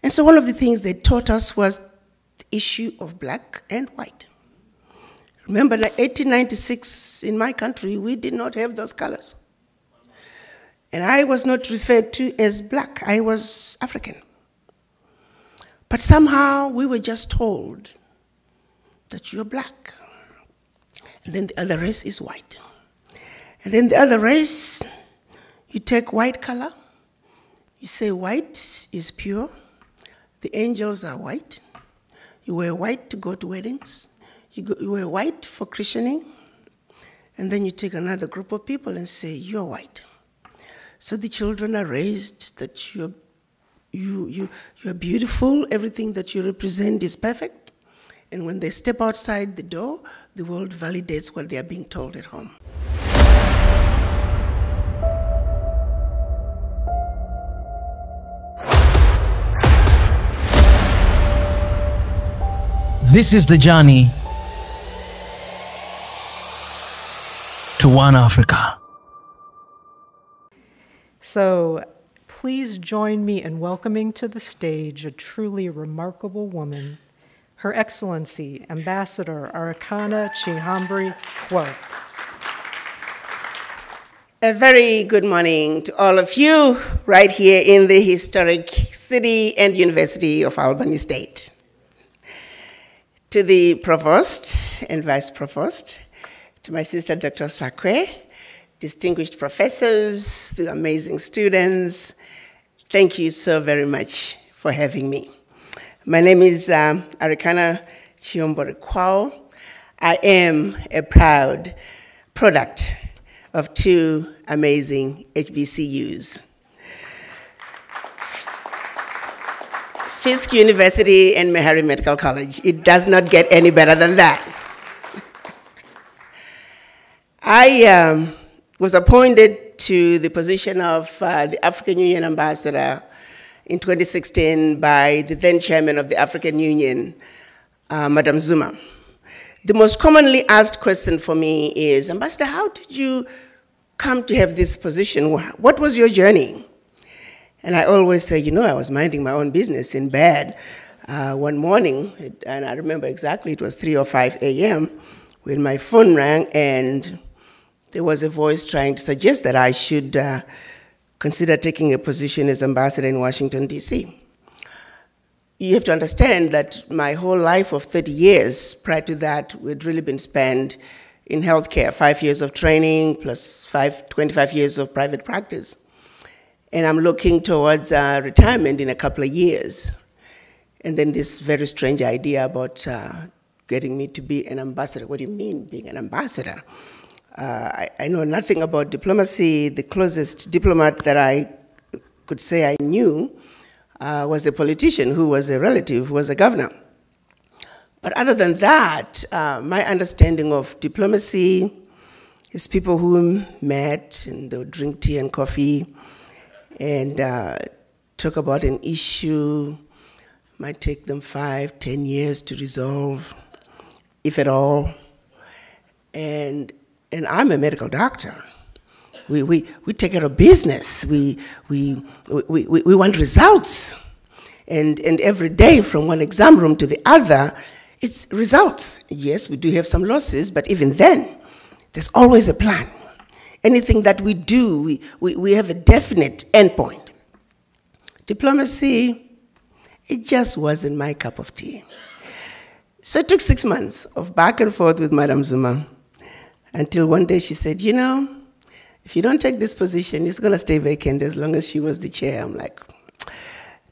And so one of the things they taught us was the issue of black and white. Remember, in 1896, in my country, we did not have those colors. And I was not referred to as black, I was African. But somehow we were just told that you're black. And then the other race is white. And then the other race, you take white color, you say white is pure, the angels are white, you wear white to go to weddings, you wear white for christening, and then you take another group of people and say, you're white. So the children are raised that you're beautiful, everything that you represent is perfect, and when they step outside the door, the world validates what they are being told at home. This is the journey to One Africa. So please join me in welcoming to the stage a truly remarkable woman, Her Excellency, Ambassador Arikana Chihombori-Quao. A very good morning to all of you right here in the historic city and University of Albany State. To the Provost and Vice Provost, to my sister Dr. Sakwe, distinguished professors, the amazing students, thank you so very much for having me. My name is Arikana Chihombori-Quao. I am a proud product of two amazing HBCUs. Fisk University and Meharry Medical College. It does not get any better than that. I was appointed to the position of the African Union Ambassador in 2016 by the then chairman of the African Union, Madam Zuma. The most commonly asked question for me is, Ambassador, how did you come to have this position? What was your journey? And I always say, you know, I was minding my own business in bed one morning, and I remember exactly, it was 3 or 5 a.m. when my phone rang, and there was a voice trying to suggest that I should consider taking a position as ambassador in Washington, D.C. You have to understand that my whole life of 30 years prior to that had really been spent in healthcare, 5 years of training plus 25 years of private practice. And I'm looking towards retirement in a couple of years. And then this very strange idea about getting me to be an ambassador. What do you mean, being an ambassador? I know nothing about diplomacy. The closest diplomat that I could say I knew was a politician who was a relative, who was a governor. But other than that, my understanding of diplomacy is people who met and they would drink tea and coffee and talk about an issue. Might take them 5, 10 years to resolve, if at all. And I'm a medical doctor. We take care of business. We want results. And every day from one exam room to the other, it's results. Yes, we do have some losses, but even then, there's always a plan. Anything that we do, we have a definite endpoint. Diplomacy, it just wasn't my cup of tea. So it took 6 months of back and forth with Madam Zuma until one day she said, you know, if you don't take this position, it's going to stay vacant as long as she was the chair. I'm like,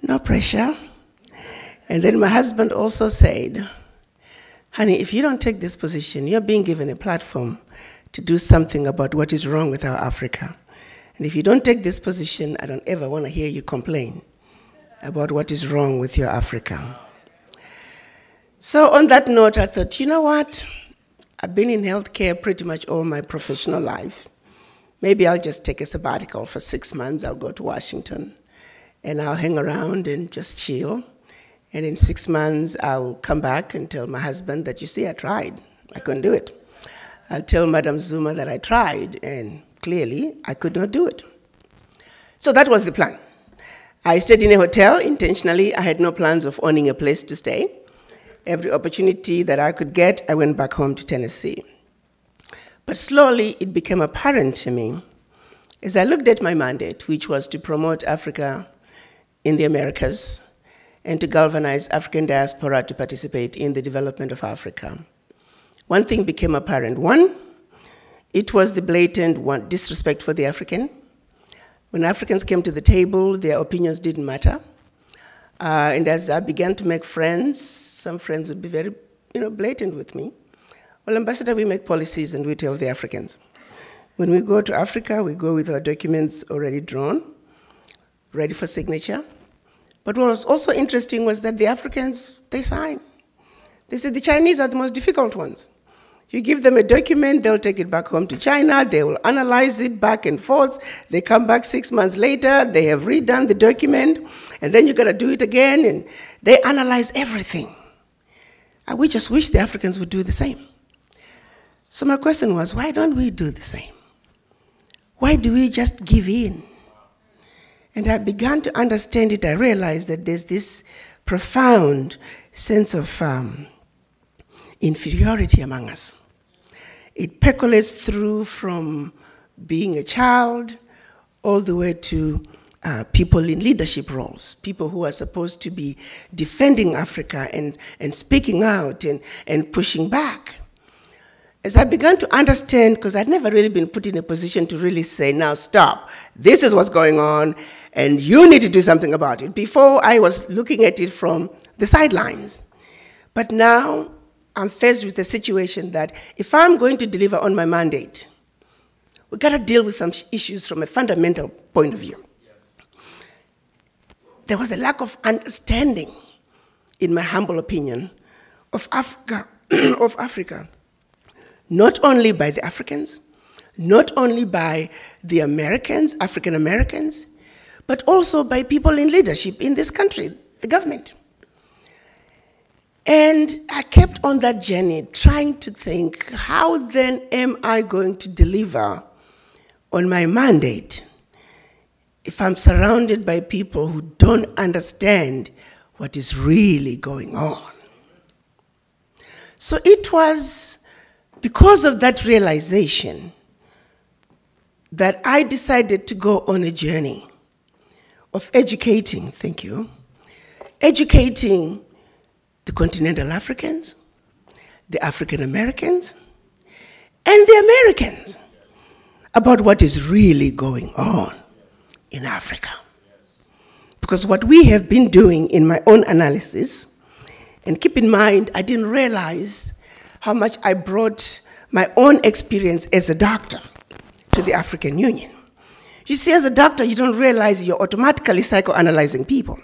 no pressure. And then my husband also said, honey, if you don't take this position, you're being given a platform to do something about what is wrong with our Africa. And if you don't take this position, I don't ever want to hear you complain about what is wrong with your Africa. So on that note, I thought, you know what? I've been in healthcare pretty much all my professional life. Maybe I'll just take a sabbatical for 6 months. I'll go to Washington, and I'll hang around and just chill. And in 6 months, I'll come back and tell my husband that, you see, I tried. I couldn't do it. I'll tell Madam Zuma that I tried, and clearly, I could not do it. So that was the plan. I stayed in a hotel intentionally. I had no plans of owning a place to stay. Every opportunity that I could get, I went back home to Tennessee. But slowly, it became apparent to me as I looked at my mandate, which was to promote Africa in the Americas and to galvanize African diaspora to participate in the development of Africa. One thing became apparent. One, it was the blatant disrespect for the African. When Africans came to the table, their opinions didn't matter. And as I began to make friends, some friends would be very blatant with me. Well, Ambassador, we make policies and we tell the Africans. When we go to Africa, we go with our documents already drawn, ready for signature. But what was also interesting was that the Africans, they sign. They said the Chinese are the most difficult ones. You give them a document, they'll take it back home to China, they will analyze it back and forth, they come back 6 months later, they have redone the document, and then you gotta do it again, and they analyze everything. And we just wish the Africans would do the same. So my question was, why don't we do the same? Why do we just give in? And I began to understand it. I realized that there's this profound sense of inferiority among us. It percolates through from being a child all the way to people in leadership roles, people who are supposed to be defending Africa and speaking out and pushing back. As I began to understand, because I'd never really been put in a position to really say, now stop, this is what's going on, and you need to do something about it. Before, I was looking at it from the sidelines. But now, I'm faced with a situation that if I'm going to deliver on my mandate, we've got to deal with some issues from a fundamental point of view. There was a lack of understanding, in my humble opinion, of Africa, not only by the Africans, not only by the Americans, African Americans, but also by people in leadership in this country, the government. And I kept on that journey trying to think, how then am I going to deliver on my mandate if I'm surrounded by people who don't understand what is really going on? So it was because of that realization that I decided to go on a journey of educating, thank you, educating the continental Africans, the African Americans, and the Americans about what is really going on in Africa. Because what we have been doing in my own analysis, and keep in mind, I didn't realize how much I brought my own experience as a doctor to the African Union. You see, as a doctor, you don't realize you're automatically psychoanalyzing people.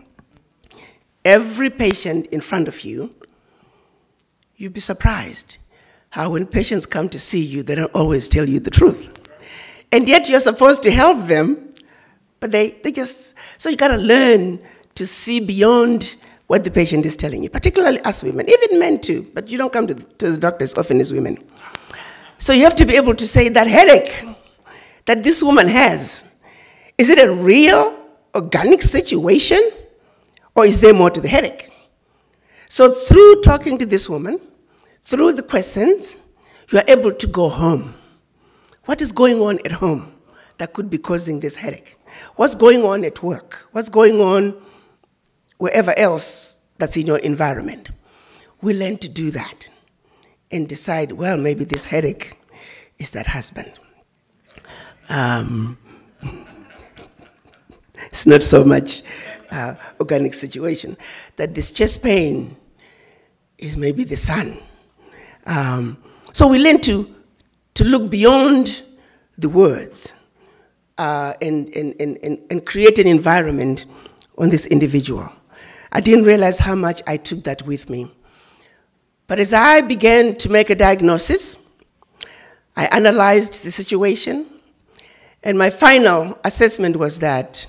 Every patient in front of you, you'd be surprised how when patients come to see you, they don't always tell you the truth. And yet you're supposed to help them, but they just, so you gotta learn to see beyond what the patient is telling you, particularly us women, even men too, but you don't come to the doctor as often as women. So you have to be able to say that headache that this woman has, is it a real organic situation? Or is there more to the headache? So through talking to this woman, through the questions, you are able to go home. What is going on at home that could be causing this headache? What's going on at work? What's going on wherever else that's in your environment? We learn to do that and decide, well, maybe this headache is that husband. It's not so much organic situation, that this chest pain is maybe the sun. So we learn to look beyond the words and create an environment on this individual. I didn't realize how much I took that with me. But as I began to make a diagnosis, I analyzed the situation, and my final assessment was that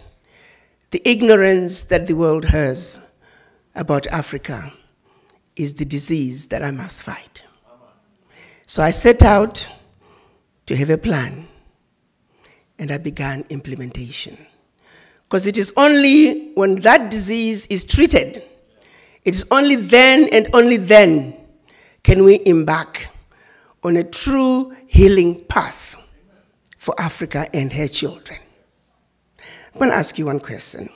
the ignorance that the world has about Africa is the disease that I must fight. So I set out to have a plan, and I began implementation. Because it is only when that disease is treated, it is only then and only then can we embark on a true healing path for Africa and her children. I'm going to ask you one question.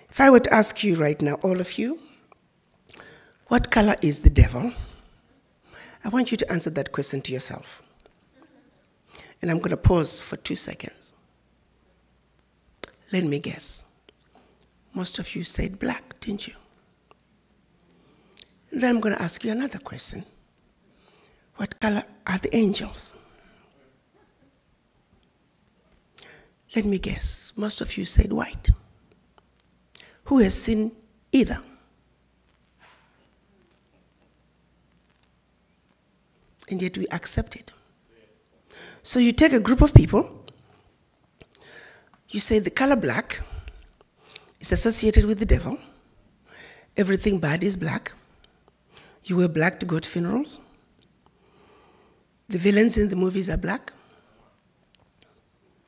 If I were to ask you right now, all of you, what color is the devil? I want you to answer that question to yourself. And I'm going to pause for 2 seconds. Let me guess. Most of you said black, didn't you? And then I'm going to ask you another question. What color are the angels? Let me guess. Most of you said white. Who has seen either? And yet we accept it. So you take a group of people, you say the color black is associated with the devil. Everything bad is black. You wear black to go to funerals. The villains in the movies are black.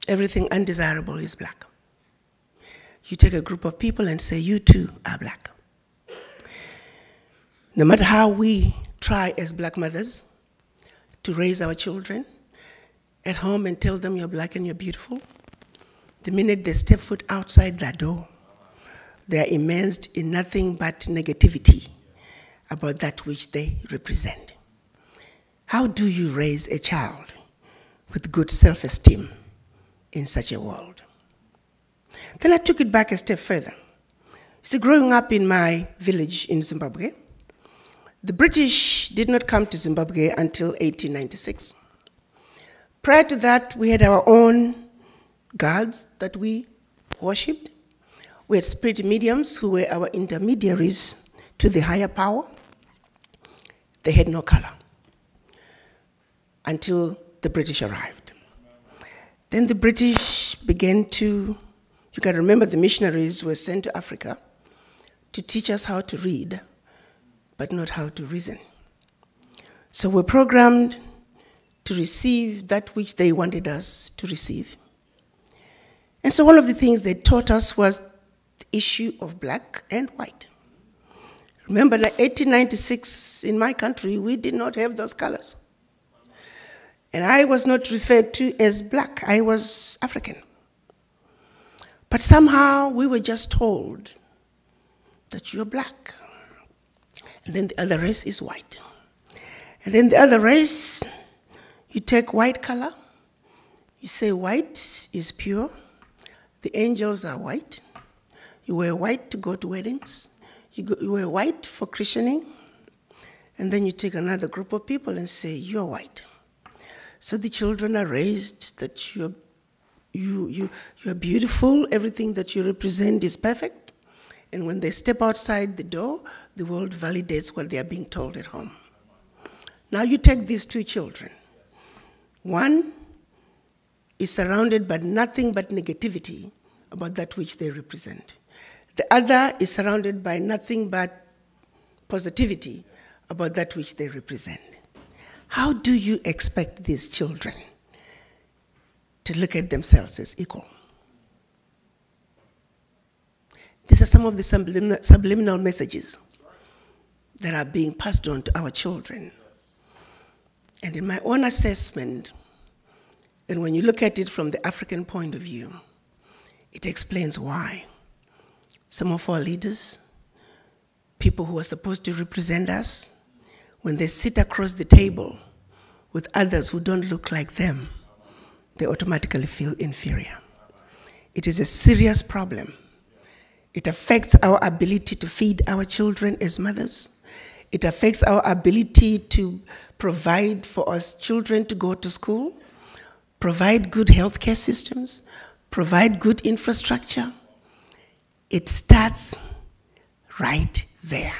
Everything undesirable is black. You take a group of people and say, you too are black. No matter how we try as black mothers to raise our children at home and tell them you're black and you're beautiful, the minute they step foot outside that door, they are immersed in nothing but negativity about that which they represent. How do you raise a child with good self-esteem in such a world? Then I took it back a step further. You see, growing up in my village in Zimbabwe, the British did not come to Zimbabwe until 1896. Prior to that, we had our own gods that we worshipped. We had spirit mediums who were our intermediaries to the higher power. They had no color until the British arrived. Then the British began to, you can remember the missionaries were sent to Africa to teach us how to read, but not how to reason. So we're programmed to receive that which they wanted us to receive. And so one of the things they taught us was the issue of black and white. Remember, like 1896 in my country, we did not have those colors. And I was not referred to as black, I was African. But somehow we were just told that you're black. And then the other race is white. And then the other race, you take white color, you say white is pure, the angels are white, you wear white to go to weddings, you wear white for christening, and then you take another group of people and say, you're white. So the children are raised that you're beautiful, everything that you represent is perfect, and when they step outside the door, the world validates what they are being told at home. Now you take these two children. One is surrounded by nothing but negativity about that which they represent. The other is surrounded by nothing but positivity about that which they represent. How do you expect these children to look at themselves as equal? These are some of the subliminal messages that are being passed on to our children. And in my own assessment, and when you look at it from the African point of view, it explains why some of our leaders, people who are supposed to represent us, when they sit across the table with others who don't look like them, they automatically feel inferior. It is a serious problem. It affects our ability to feed our children as mothers. It affects our ability to provide for us children to go to school, provide good healthcare systems, provide good infrastructure. It starts right there.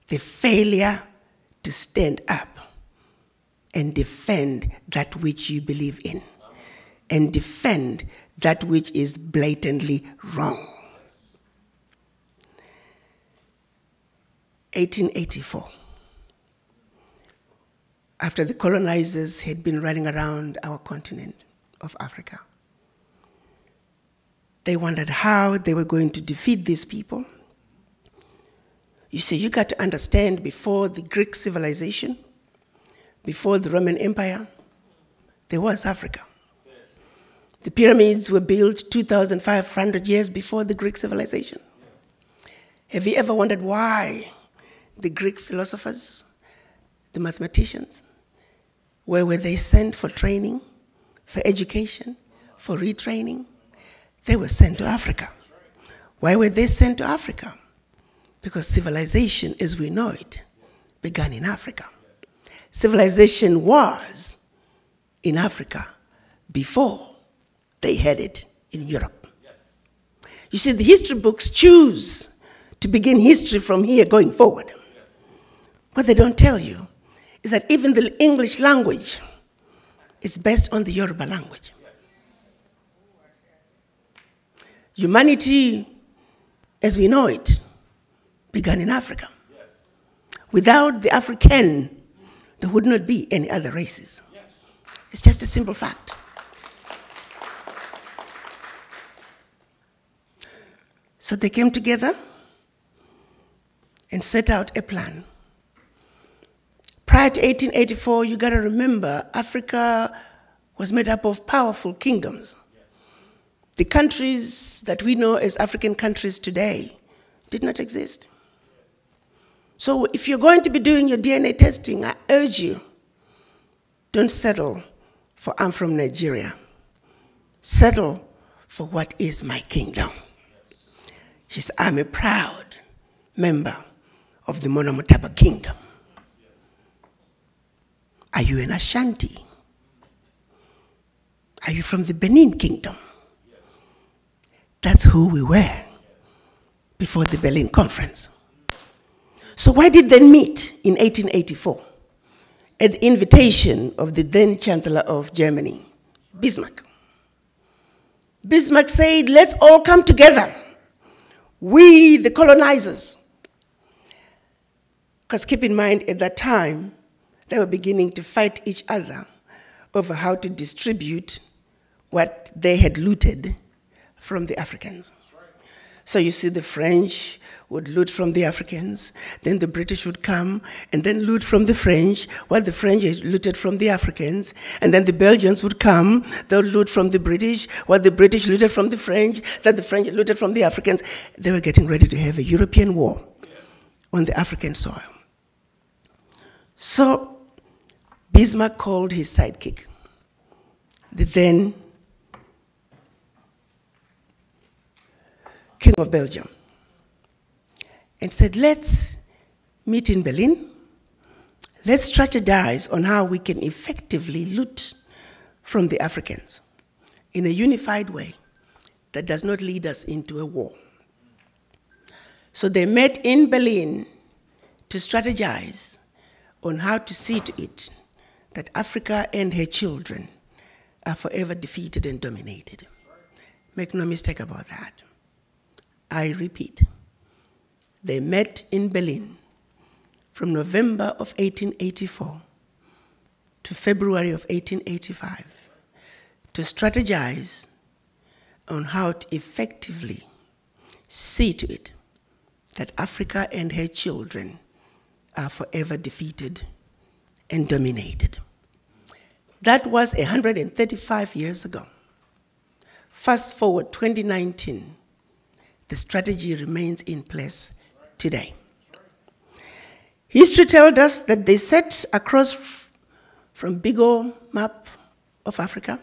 The failure to stand up and defend that which you believe in, and defend that which is blatantly wrong. 1884, after the colonizers had been running around our continent of Africa, They wondered how they were going to defeat these people. You see, you got to understand, before the Greek civilization, before the Roman Empire, there was Africa. The pyramids were built 2,500 years before the Greek civilization. Have you ever wondered why the Greek philosophers, the mathematicians, where were they sent for training, for education, for retraining? They were sent to Africa. Why were they sent to Africa? Because civilization, as we know it, began in Africa. Civilization was in Africa before they had it in Europe. You see, the history books choose to begin history from here going forward. What they don't tell you is that even the English language is based on the Yoruba language. Humanity, as we know it, began in Africa. Without the African, there would not be any other races. It's just a simple fact. So they came together and set out a plan. Prior to 1884, you got to remember, Africa was made up of powerful kingdoms. The countries that we know as African countries today did not exist. So if you're going to be doing your DNA testing, I urge you, don't settle for I'm from Nigeria. Settle for what is my kingdom. She said, I'm a proud member of the Monomotapa kingdom. Are you an Ashanti? Are you from the Benin kingdom? That's who we were before the Berlin Conference. So why did they meet in 1884? At the invitation of the then Chancellor of Germany, Bismarck. Bismarck said, let's all come together. We, the colonizers. Because keep in mind, at that time, they were beginning to fight each other over how to distribute what they had looted from the Africans. So you see, the French would loot from the Africans, then the British would come and then loot from the French, what the French had looted from the Africans, and then the Belgians would come, they'll loot from the British, what the British looted from the French, that the French looted from the Africans. They were getting ready to have a European war on the African soil. So Bismarck called his sidekick, the then King of Belgium, and said, let's meet in Berlin. Let's strategize on how we can effectively loot from the Africans in a unified way that does not lead us into a war. So they met in Berlin to strategize on how to see to it that Africa and her children are forever defeated and dominated. Make no mistake about that. I repeat, they met in Berlin from November of 1884 to February of 1885 to strategize on how to effectively see to it that Africa and her children are forever defeated and dominated. That was 135 years ago. Fast forward 2019, the strategy remains in place today. History tells us that they set across from big old map of Africa.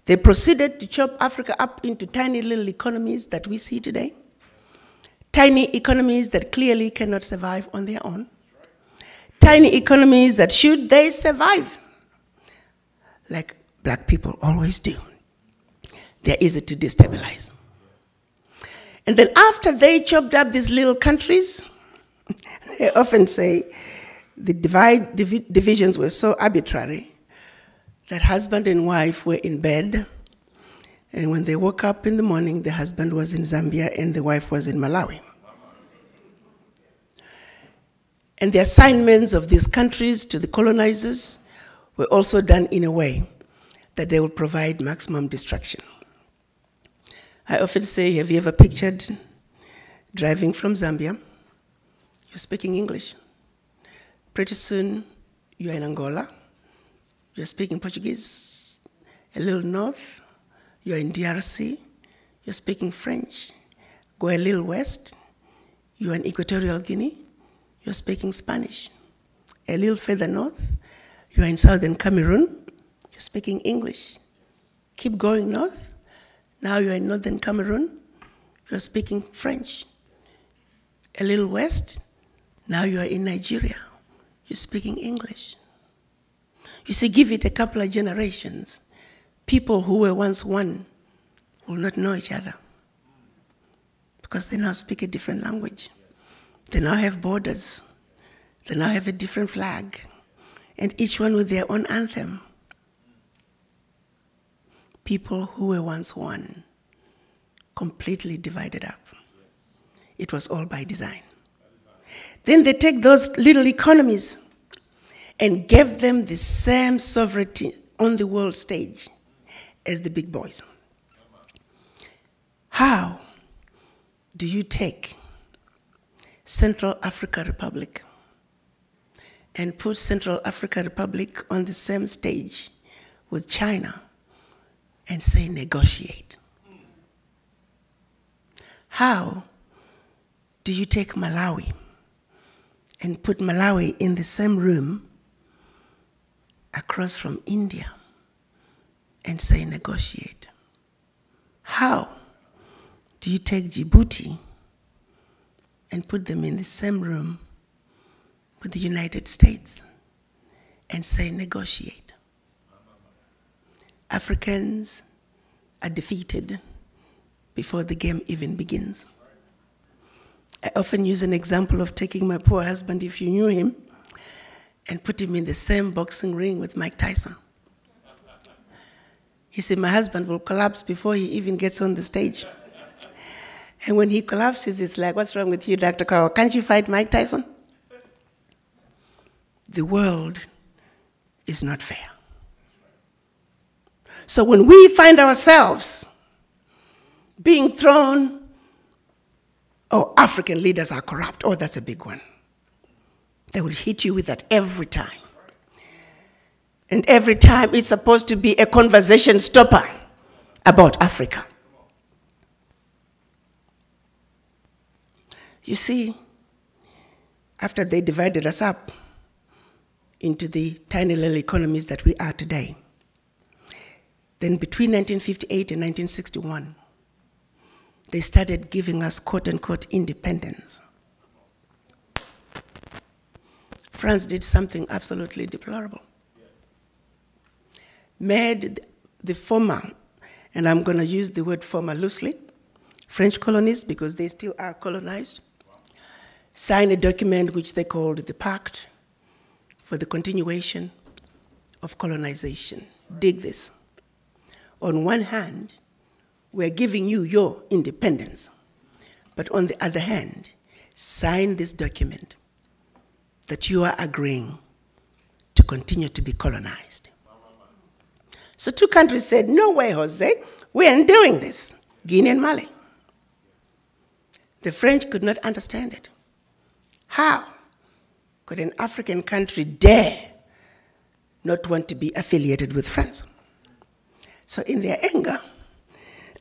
They proceeded to chop Africa up into tiny little economies that we see today. Tiny economies that clearly cannot survive on their own. Tiny economies that, should they survive, like black people always do, they're easy to destabilize. And then after they chopped up these little countries, they often say the divisions were so arbitrary that husband and wife were in bed, and when they woke up in the morning, the husband was in Zambia and the wife was in Malawi. And the assignments of these countries to the colonizers were also done in a way that they would provide maximum destruction. I often say, have you ever pictured driving from Zambia? You're speaking English. Pretty soon, you're in Angola. You're speaking Portuguese. A little north, you're in DRC. You're speaking French. Go a little west, you're in Equatorial Guinea. You're speaking Spanish. A little further north, you're in southern Cameroon. You're speaking English. Keep going north. Now you're in northern Cameroon. You're speaking French. A little west, now you're in Nigeria. You're speaking English. You see, give it a couple of generations. People who were once one will not know each other because they now speak a different language. They now have borders. They now have a different flag, and each one with their own anthem. People who were once one, completely divided up. It was all by design. Then they take those little economies and gave them the same sovereignty on the world stage as the big boys. How do you take Central African Republic and put Central African Republic on the same stage with China and say negotiate? How do you take Malawi and put Malawi in the same room across from India and say negotiate? How do you take Djibouti and put them in the same room with the United States and say negotiate? Africans are defeated before the game even begins. I often use an example of taking my poor husband, if you knew him, and put him in the same boxing ring with Mike Tyson. He said, my husband will collapse before he even gets on the stage. And when he collapses, it's like, what's wrong with you, Dr. Quao? Can't you fight Mike Tyson? The world is not fair. So when we find ourselves being thrown, oh, African leaders are corrupt, oh, that's a big one. They will hit you with that every time. And every time it's supposed to be a conversation stopper about Africa. You see, after they divided us up into the tiny little economies that we are today, then between 1958 and 1961, they started giving us quote-unquote independence. France did something absolutely deplorable. Made the former, and I'm going to use the word former loosely, French colonies, because they still are colonized, sign a document which they called the Pact for the Continuation of Colonization. Dig this. On one hand, we're giving you your independence, but on the other hand, sign this document that you are agreeing to continue to be colonized. So two countries said, no way, Jose, we aren't doing this, Guinea and Mali. The French could not understand it. How could an African country dare not want to be affiliated with France? So in their anger,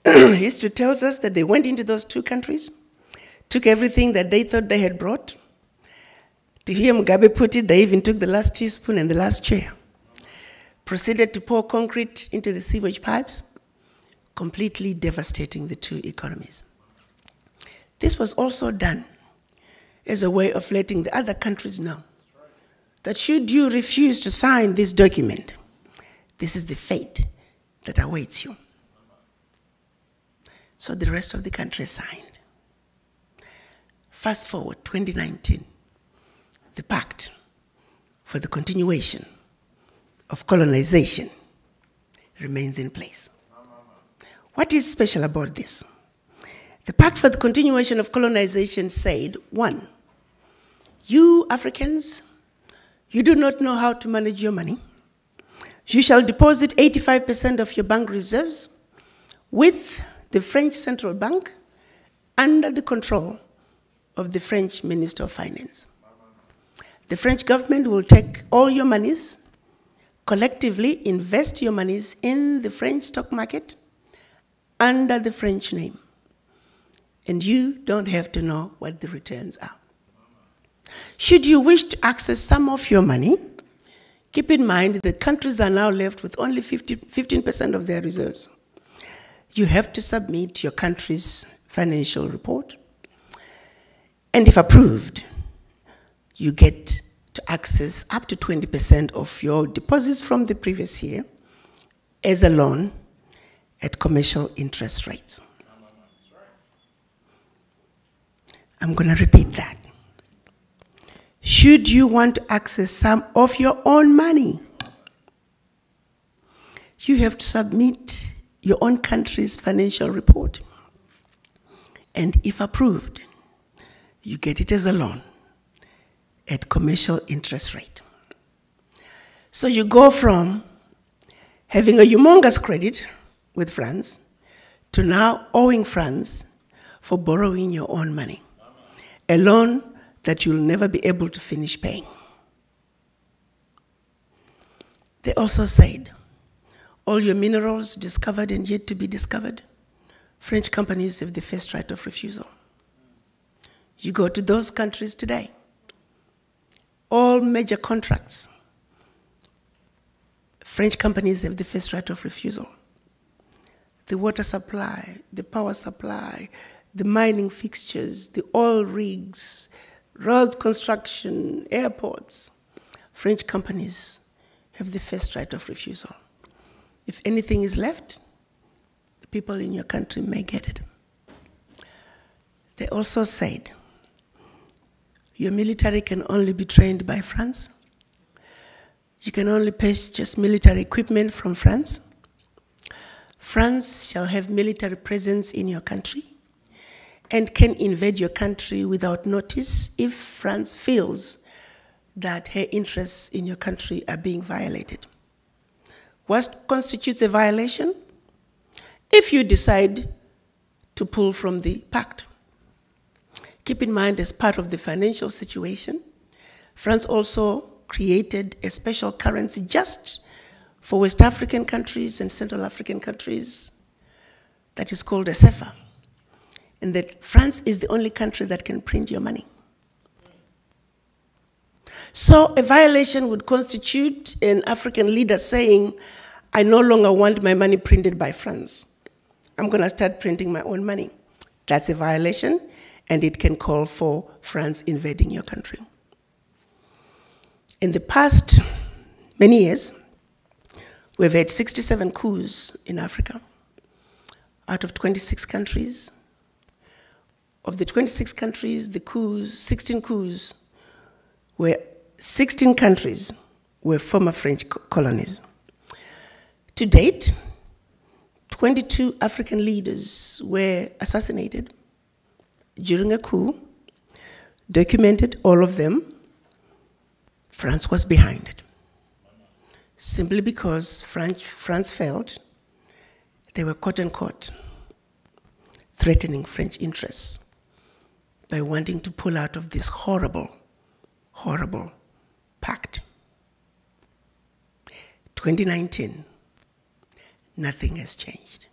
history tells us that they went into those two countries, took everything that they thought they had brought. To hear Mugabe put it, they even took the last teaspoon and the last chair. Proceeded to pour concrete into the sewage pipes, completely devastating the two economies. This was also done as a way of letting the other countries know that should you refuse to sign this document, this is the fate that awaits you. So the rest of the country signed. Fast forward, 2019, the Pact for the Continuation of Colonization remains in place. What is special about this? The Pact for the Continuation of Colonization said, 1, you Africans, you do not know how to manage your money. You shall deposit 85% of your bank reserves with the French Central Bank under the control of the French Minister of Finance. The French government will take all your monies, collectively invest your monies in the French stock market under the French name. And you don't have to know what the returns are. Should you wish to access some of your money, keep in mind that countries are now left with only 15% of their reserves. You have to submit your country's financial report. And if approved, you get to access up to 20% of your deposits from the previous year as a loan at commercial interest rates. I'm going to repeat that. Should you want to access some of your own money, you have to submit your own country's financial report. And if approved, you get it as a loan at commercial interest rate. So you go from having a humongous credit with France to now owing France for borrowing your own money, a loan that you'll never be able to finish paying. They also said, all your minerals discovered and yet to be discovered, French companies have the first right of refusal. You go to those countries today, all major contracts, French companies have the first right of refusal. The water supply, the power supply, the mining fixtures, the oil rigs, roads construction, airports, French companies have the first right of refusal. If anything is left, the people in your country may get it. They also said, your military can only be trained by France. You can only purchase military equipment from France. France shall have military presence in your country and can invade your country without notice if France feels that her interests in your country are being violated. What constitutes a violation? If you decide to pull from the pact. Keep in mind, as part of the financial situation, France also created a special currency just for West African countries and Central African countries that is called a CFA. And that France is the only country that can print your money. So a violation would constitute an African leader saying, I no longer want my money printed by France. I'm going to start printing my own money. That's a violation, and it can call for France invading your country. In the past many years, we've had 67 coups in Africa out of 26 countries. Of the 26 countries, the coups, 16 coups, 16 countries were former French colonies. To date, 22 African leaders were assassinated during a coup, documented all of them. France was behind it, simply because France felt they were quote-unquote threatening French interests by wanting to pull out of this horrible, horrible pact. 2019, nothing has changed.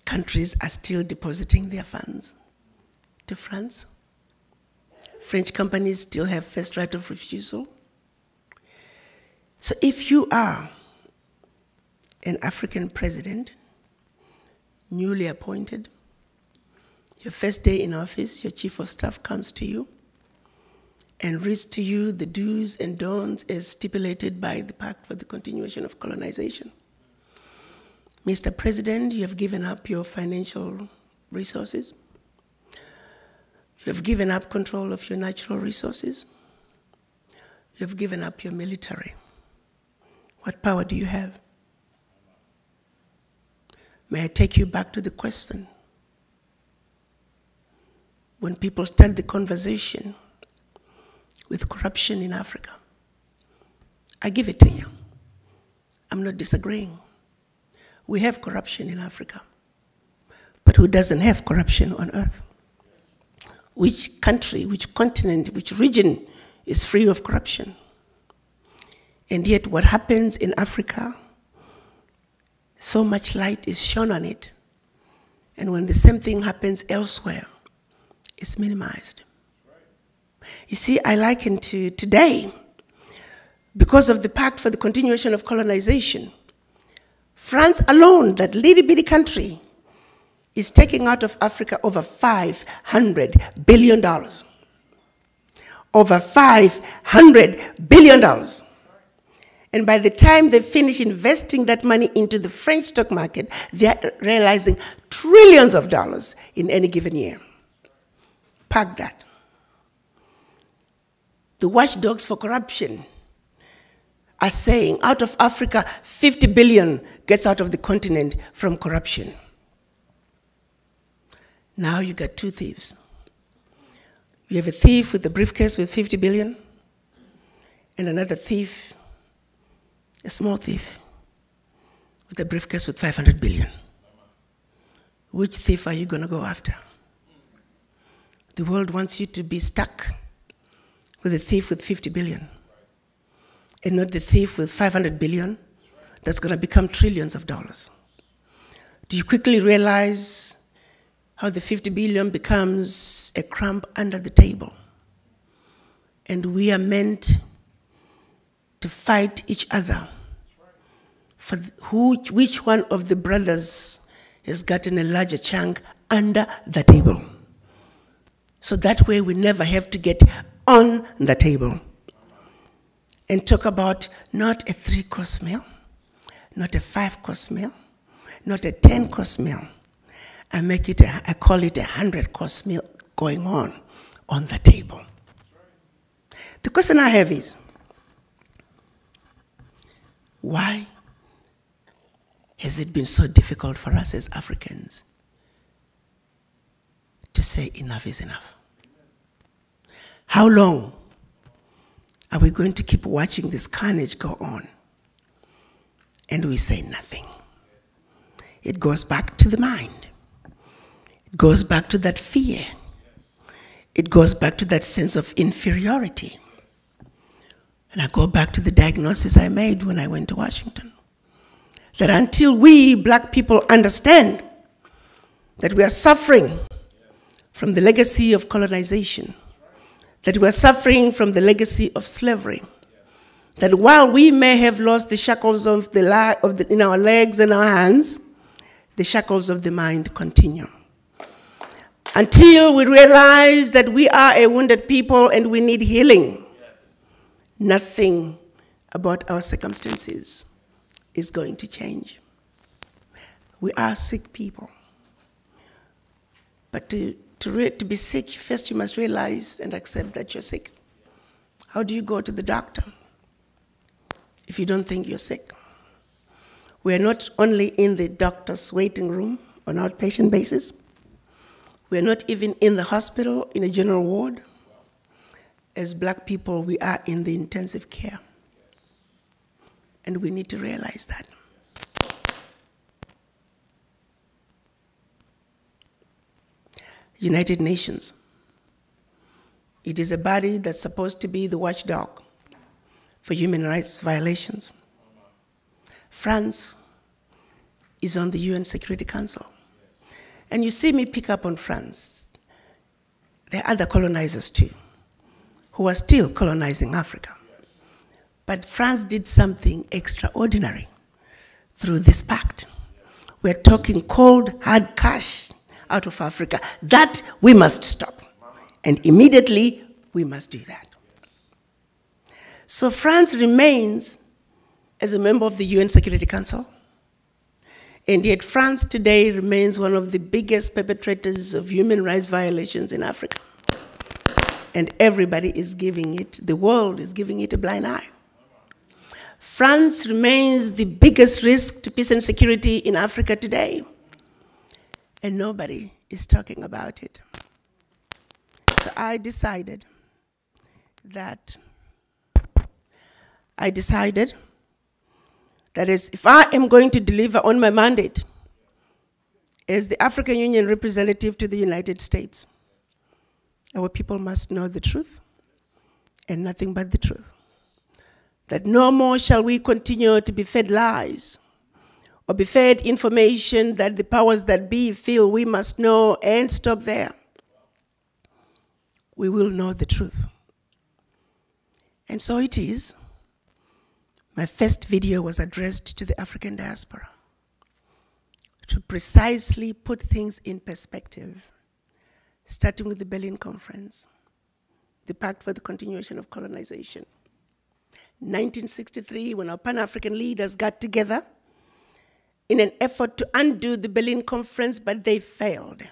Countries are still depositing their funds to France. French companies still have first right of refusal. So if you are an African president, newly appointed, your first day in office, your chief of staff comes to you and reads to you the do's and don'ts as stipulated by the Pact for the Continuation of Colonization. Mr. President, you have given up your financial resources. You have given up control of your natural resources. You have given up your military. What power do you have? May I take you back to the question? When people start the conversation with corruption in Africa, I give it to you. I'm not disagreeing. We have corruption in Africa. But who doesn't have corruption on earth? Which country, which continent, which region is free of corruption? And yet what happens in Africa, so much light is shone on it. And when the same thing happens elsewhere, it's minimized. You see, I liken to today, because of the Pact for the Continuation of Colonization, France alone, that little bitty country, is taking out of Africa over $500 billion. Over $500 billion. And by the time they finish investing that money into the French stock market, they're realizing trillions of dollars in any given year. Park that. The watchdogs for corruption are saying out of Africa, 50 billion gets out of the continent from corruption. Now you got two thieves. You have a thief with a briefcase with 50 billion, and another thief, a small thief, with a briefcase with 500 billion. Which thief are you going to go after? The world wants you to be stuck with a thief with 50 billion, and not the thief with 500 billion that's going to become trillions of dollars. Do you quickly realize how the 50 billion becomes a crumb under the table? And we are meant to fight each other for which one of the brothers has gotten a larger chunk under the table. So that way we never have to get on the table and talk about not a 3-course meal, not a 5-course meal, not a 10-course meal. I call it a 100-course meal going on the table. The question I have is, why has it been so difficult for us as Africans to say enough is enough? How long are we going to keep watching this carnage go on and we say nothing? It goes back to the mind. It goes back to that fear. It goes back to that sense of inferiority. And I go back to the diagnosis I made when I went to Washington. That until we black people understand that we are suffering from the legacy of colonization, that we are suffering from the legacy of slavery, that while we may have lost the shackles of in our legs and our hands, the shackles of the mind continue. Until we realize that we are a wounded people and we need healing, nothing about our circumstances is going to change. We are sick people. But to be sick, first you must realize and accept that you're sick. How do you go to the doctor if you don't think you're sick? We are not only in the doctor's waiting room on an outpatient basis. We are not even in the hospital in a general ward. As black people, we are in the intensive care. And we need to realize that. United Nations. It is a body that's supposed to be the watchdog for human rights violations. France is on the UN Security Council. And you see me pick up on France. There are other colonizers too, who are still colonizing Africa. But France did something extraordinary through this pact. We're talking cold, hard cash out of Africa. That we must stop. And immediately, we must do that. So France remains as a member of the UN Security Council. And yet France today remains one of the biggest perpetrators of human rights violations in Africa. And everybody is giving it, the world is giving it a blind eye. France remains the biggest risk to peace and security in Africa today. And nobody is talking about it. So I decided that is, if I am going to deliver on my mandate As the African Union representative to the United States, our people must know the truth and nothing but the truth. That no more shall we continue to be fed lies or be fed information that the powers that be feel we must know and stop there. We will know the truth. And so it is. My first video was addressed to the African diaspora to precisely put things in perspective, starting with the Berlin Conference, the Pact for the Continuation of Colonization. 1963, when our Pan-African leaders got together in an effort to undo the Berlin Conference, but they failed.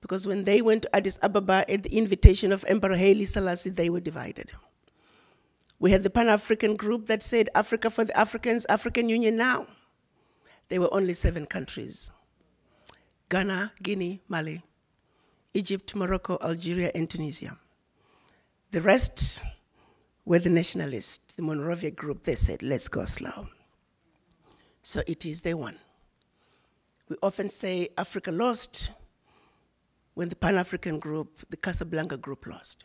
Because when they went to Addis Ababa at the invitation of Emperor Haile Selassie, they were divided. We had the Pan-African group that said, Africa for the Africans, African Union now. There were only 7 countries: Ghana, Guinea, Mali, Egypt, Morocco, Algeria, and Tunisia. The rest were the nationalists, the Monrovia group. They said, let's go slow. So it is, they won. We often say Africa lost when the Pan-African group, the Casablanca group, lost.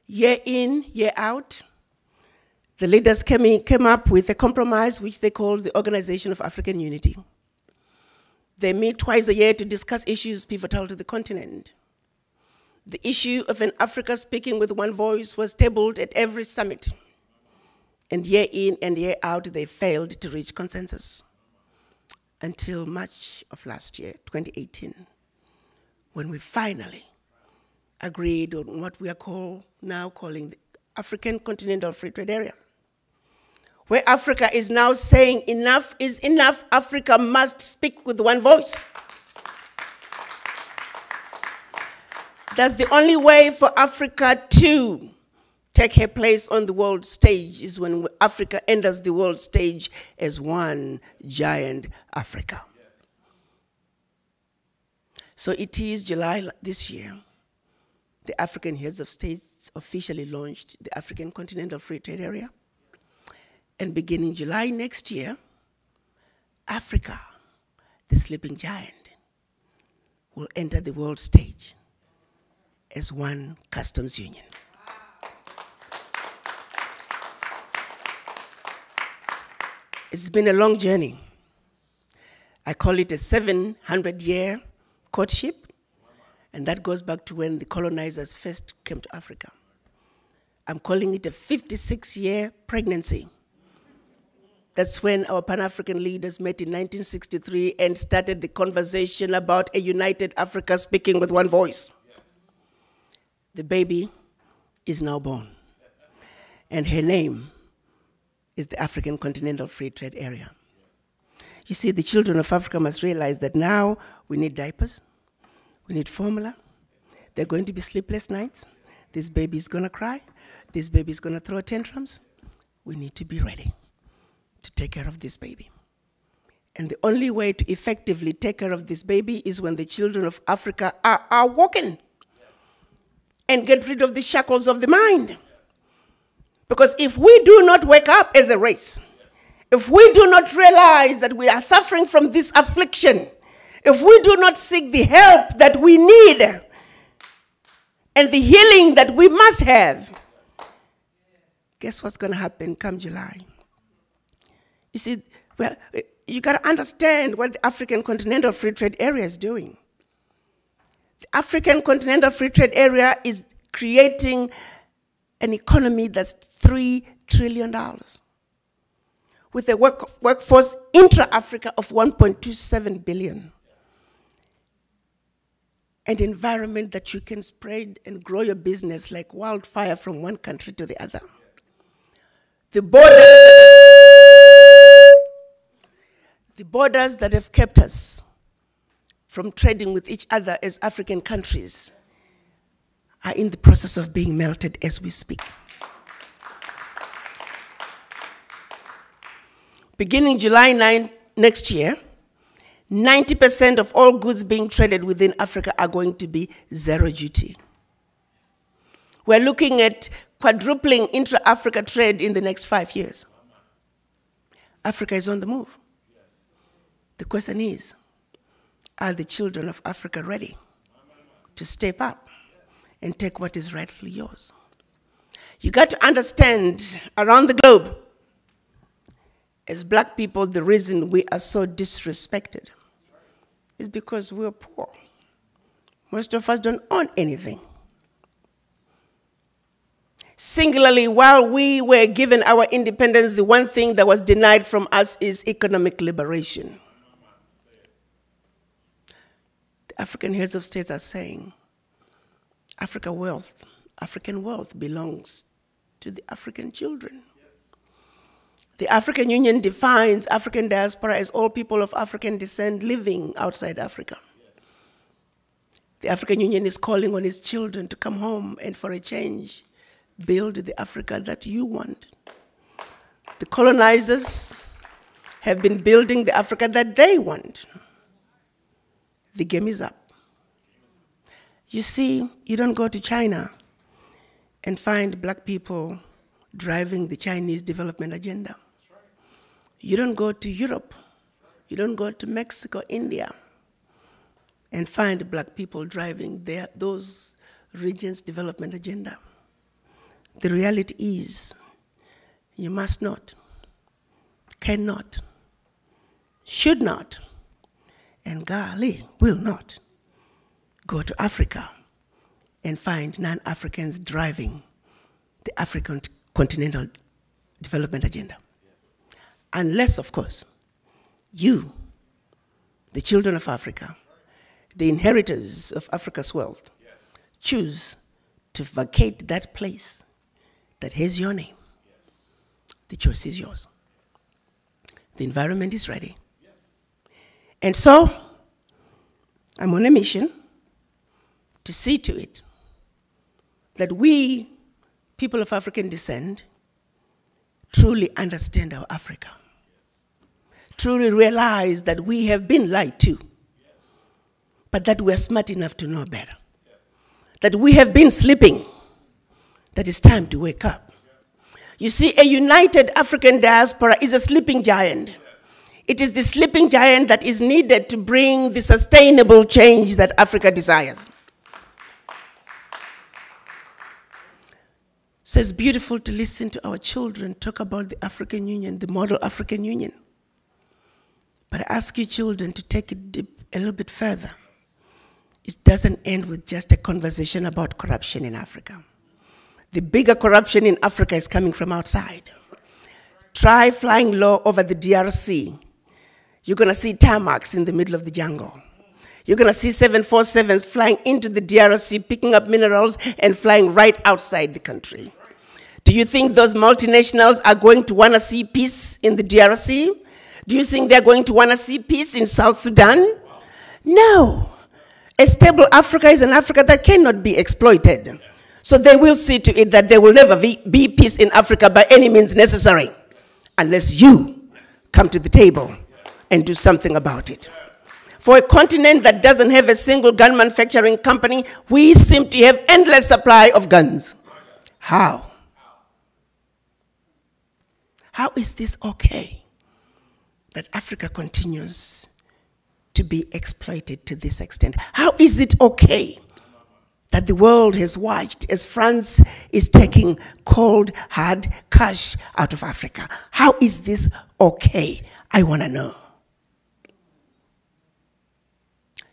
Year in, year out, the leaders came up with a compromise which they called the Organization of African Unity. They meet twice a year to discuss issues pivotal to the continent. The issue of an Africa speaking with one voice was tabled at every summit. And year in and year out, they failed to reach consensus until March of last year, 2018, when we finally agreed on what we are now calling the African Continental Free Trade Area, where Africa is now saying enough is enough. Africa must speak with one voice. That's the only way for Africa to take her place on the world stage, is when Africa enters the world stage as one giant Africa. So it is July this year, the African heads of states officially launched the African Continental Free Trade Area. And beginning July next year, Africa, the sleeping giant, will enter the world stage as one customs union. It's been a long journey. I call it a 700-year courtship, and that goes back to when the colonizers first came to Africa. I'm calling it a 56-year pregnancy. That's when our Pan-African leaders met in 1963 and started the conversation about a united Africa speaking with one voice. The baby is now born, and her name is the African Continental Free Trade Area. You see, the children of Africa must realize that now we need diapers, we need formula, there are going to be sleepless nights, this baby is going to cry, this baby is going to throw tantrums. We need to be ready to take care of this baby. And the only way to effectively take care of this baby is when the children of Africa are walking and get rid of the shackles of the mind. Because if we do not wake up as a race, if we do not realize that we are suffering from this affliction, if we do not seek the help that we need and the healing that we must have, guess what's going to happen come July? You see, well, you got to understand what the African Continental Free Trade Area is doing. The African Continental Free Trade Area is creating an economy that's $3 trillion, with a workforce intra-Africa of 1.27 billion. An environment that you can spread and grow your business like wildfire from one country to the other. The borders that have kept us from trading with each other as African countries are in the process of being melted as we speak. Beginning July 9 next year, 90% of all goods being traded within Africa are going to be zero duty. We're looking at quadrupling intra-Africa trade in the next 5 years. Africa is on the move. The question is, Are the children of Africa ready to step up and take what is rightfully yours? You got to understand, around the globe, as black people, the reason we are so disrespected is because we're poor. Most of us don't own anything. Singularly, while we were given our independence, the one thing that was denied from us is economic liberation. The African heads of states are saying, African wealth belongs to the African children. The African Union defines African diaspora as all people of African descent living outside Africa. The African Union is calling on its children to come home and, for a change, build the Africa that you want. The colonizers have been building the Africa that they want. The game is up. You see, you don't go to China and find black people driving the Chinese development agenda. You don't go to Europe, you don't go to Mexico, India, and find black people driving those regions' development agenda. The reality is, you must not, cannot, should not, and golly, will not go to Africa and find non-Africans driving the African continental development agenda. Unless, of course, you, the children of Africa, the inheritors of Africa's wealth, choose to vacate that place that has your name. The choice is yours. The environment is ready. And so, I'm on a mission to see to it that we, people of African descent, truly understand our Africa. Truly realize that we have been lied to, but that we are smart enough to know better. That we have been sleeping, that it's time to wake up. You see, a united African diaspora is a sleeping giant. It is the sleeping giant that is needed to bring the sustainable change that Africa desires. So it's beautiful to listen to our children talk about the African Union, the model African Union. But I ask you children to take it a little bit further. It doesn't end with just a conversation about corruption in Africa. The bigger corruption in Africa is coming from outside. Try flying low over the DRC. You're going to see tarmacs in the middle of the jungle. You're going to see 747s flying into the DRC, picking up minerals and flying right outside the country. Do you think those multinationals are going to want to see peace in the DRC? Do you think they're going to want to see peace in South Sudan? No. A stable Africa is an Africa that cannot be exploited. So they will see to it that there will never be peace in Africa by any means necessary, unless you come to the table and do something about it. For a continent that doesn't have a single gun manufacturing company, we seem to have endless supply of guns. How? How is this okay that Africa continues to be exploited to this extent? How is it okay that the world has watched as France is taking cold, hard cash out of Africa? How is this okay? I want to know.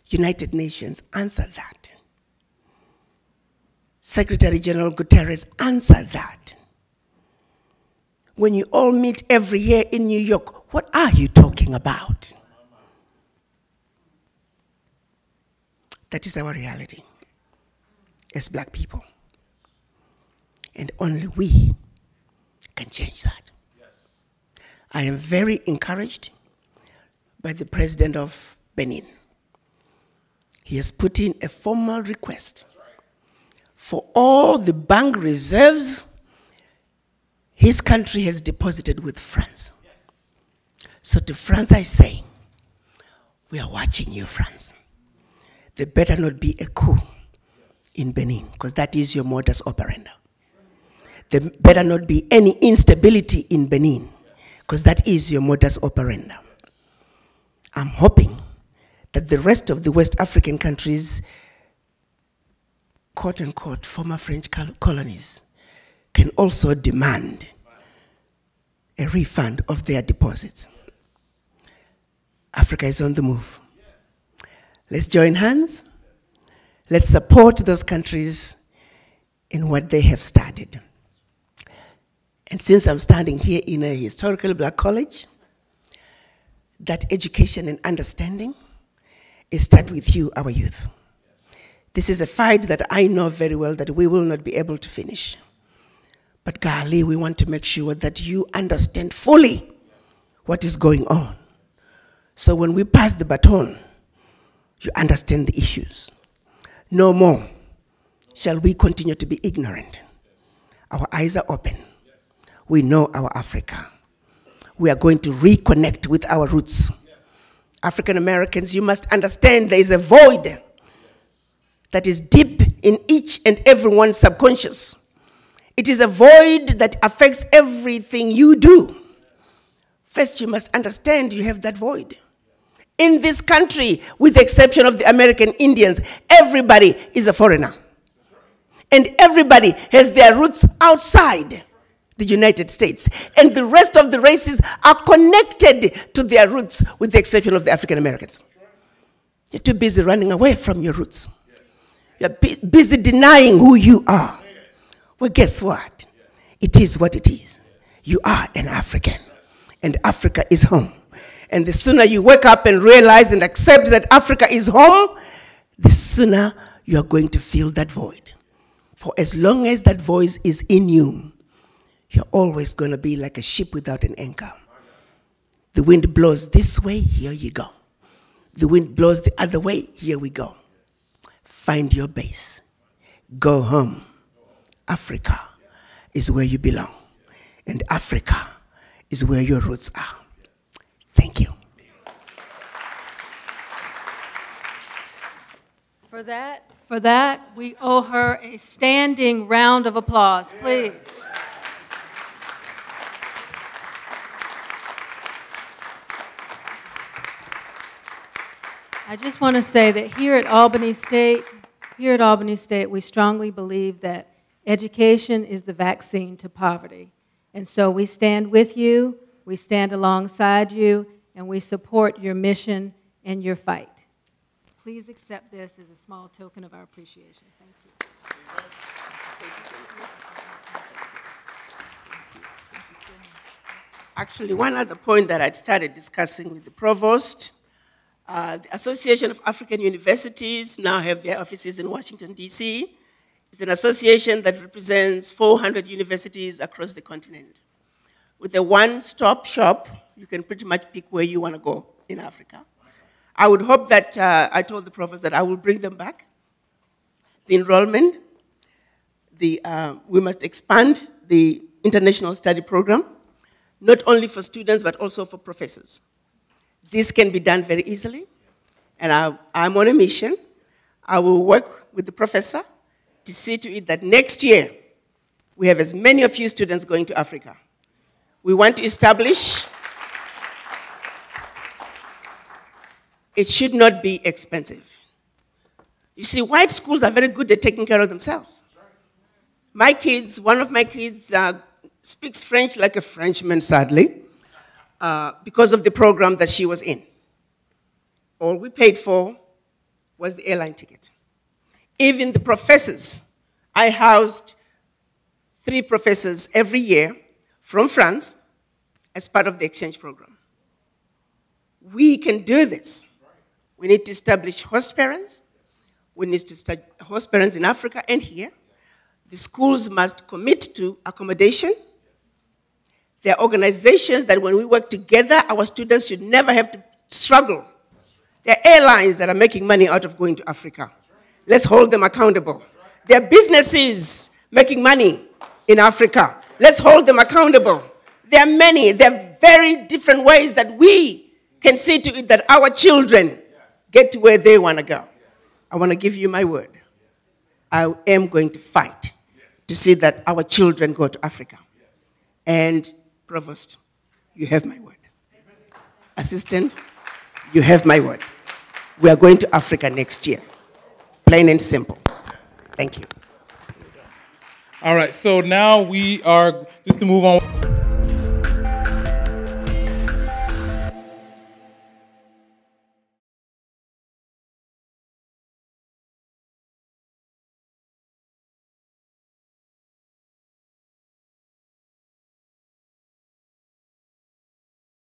United Nations, answer that. Secretary General Guterres, answer that. When you all meet every year in New York, what are you talking about? That is our reality as black people. And only we can change that. Yes. I am very encouraged by the president of Benin. He has put in a formal request for all the bank reserves his country has deposited with France. Yes. So to France I say, we are watching you, France. There better not be a coup in Benin, because that is your modus operandi. There better not be any instability in Benin, because that is your modus operandi. I'm hoping that the rest of the West African countries, quote unquote, former French colonies, can also demand a refund of their deposits. Africa is on the move. Let's join hands. Let's support those countries in what they have started. And since I'm standing here in a historical black college, that education and understanding is start with you, our youth. This is a fight that I know very well that we will not be able to finish. But golly, we want to make sure that you understand fully what is going on. So when we pass the baton, you understand the issues. No more shall we continue to be ignorant. Our eyes are open. We know our Africa. We are going to reconnect with our roots. African Americans, you must understand there is a void that is deep in each and everyone's subconscious. It is a void that affects everything you do. First, you must understand you have that void. In this country, with the exception of the American Indians, everybody is a foreigner. And everybody has their roots outside the United States. And the rest of the races are connected to their roots, with the exception of the African Americans. You're too busy running away from your roots. You're busy denying who you are. Well, guess what? It is what it is. You are an African, and Africa is home. And the sooner you wake up and realize and accept that Africa is home, the sooner you are going to fill that void. For as long as that voice is in you, you're always going to be like a ship without an anchor. The wind blows this way, here you go. The wind blows the other way, here we go. Find your base. Go home. Africa is where you belong. And Africa is where your roots are. Thank you. For that, we owe her a standing round of applause, please. I just want to say that here at Albany State, we strongly believe that education is the vaccine to poverty. And so we stand with you, we stand alongside you, and we support your mission and your fight. Please accept this as a small token of our appreciation. Thank you. Actually, one other point that I'd started discussing with the provost, the Association of African Universities now have their offices in Washington, D.C. It's an association that represents 400 universities across the continent. With a one-stop shop, you can pretty much pick where you want to go in Africa. I would hope that, I told the provost that I will bring them back. The enrollment, we must expand the international study program, not only for students, but also for professors. This can be done very easily, and I'm on a mission. I will work with the professor to see to it that next year, we have as many of you students going to Africa. We want to establish, it should not be expensive. You see, white schools are very good at taking care of themselves. My kids, one of my kids speaks French like a Frenchman, sadly, because of the program that she was in. All we paid for was the airline ticket. Even the professors, I housed 3 professors every year from France as part of the exchange program. We can do this. We need to establish host parents. We need to establish host parents in Africa and here. The schools must commit to accommodation. There are organizations that when we work together, our students should never have to struggle. There are airlines that are making money out of going to Africa. Let's hold them accountable. There are businesses making money in Africa. Let's hold them accountable. There are very different ways that we can see to it that our children get to where they want to go. I want to give you my word. I am going to fight to see that our children go to Africa. And Provost, you have my word. Assistant, you have my word. we are going to Africa next year. Plain and simple. Thank you. All right, so now we are, just to move on.